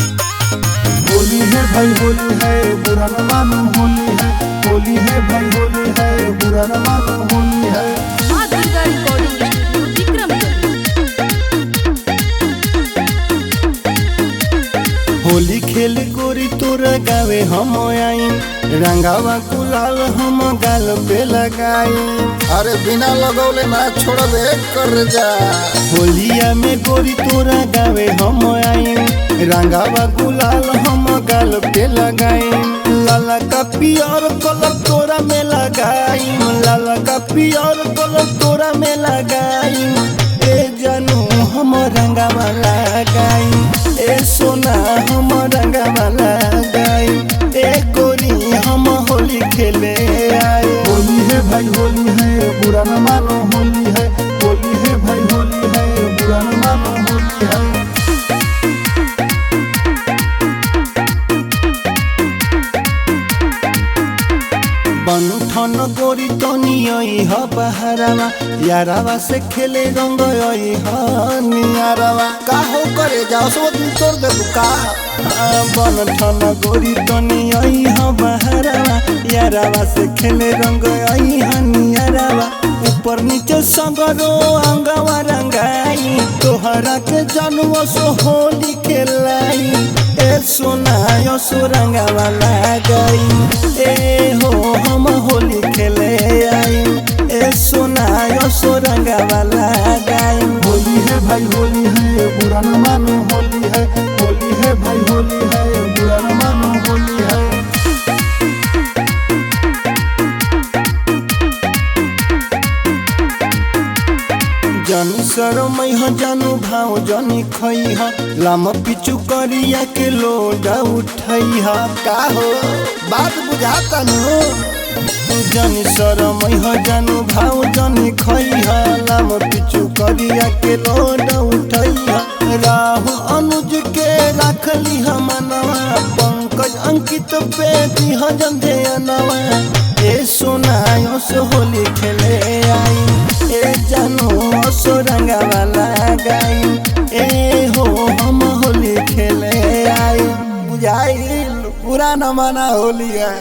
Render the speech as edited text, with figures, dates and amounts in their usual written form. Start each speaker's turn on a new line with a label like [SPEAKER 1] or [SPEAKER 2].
[SPEAKER 1] होली है भाई होली है बुरा न मानो होली है। होली है भाई होली है बुरा न मानो होली है। होली खेल गोरी तोरा गावे हम आई रंगावा गुलाल हम गाल पे लगाई।
[SPEAKER 2] अरे बिना लगौले ना छोड़बे कर जा।
[SPEAKER 1] होलिया में गोरी तोरा गावे हम आई रंगावा गुलाल हम गाल पे लगाई। लाला का पियर कलर तोरा में लगाई। लाला का पियर कलर तोरा में लगाई। ए जानू हम रंगावा लगाई। ए सोना हम रंगावा लगाई। ए गोरी हम होली खेले आए। होली है भाई होली है बुरा न मानो होली है। होली है भाई होली है बुरा न मानो होली है। बनु ठन गोरी तनी ह बहरावा यारावा से खेले रंग ह नियारावा।
[SPEAKER 2] का हो करे जाओ सो दिन तोड़ दे का।
[SPEAKER 1] बन ठन गोरी तनी ह बहरावा यारावा से खेले रंग ह नियारावा। ऊपर नीचे संगरो अंगवा रंगाई तोहरा के जानू सो होली खेलाई। ए सोना यो सो रंगावा लगाई। ए हो हम होली खेले आई। ए सोना यो सो रंगावा लगाई। होली है भाई होली है बुरा न मानो होली है। होली है भाई होली है बुरा न मानो होली है। जानी शरमई ह जानू भाव जानी खई ह लाम पिचु करिया के लोडा उठई ह।
[SPEAKER 2] का हो बात बुझाता नु।
[SPEAKER 1] जानी शरमई ह जानू भाव जानी खई ह लाम पिचु करिया के लोडा उठई ह। राहु अनुज के राखली ह मनवा पंकज अंकित पे दिह जंधे अनवा। ए सोना यो सो होली खेले आई। ए जानू सो रंगावा लगाई। ए हो हम होली खेले आई।
[SPEAKER 2] बुझाइल पूरा न माना होली है।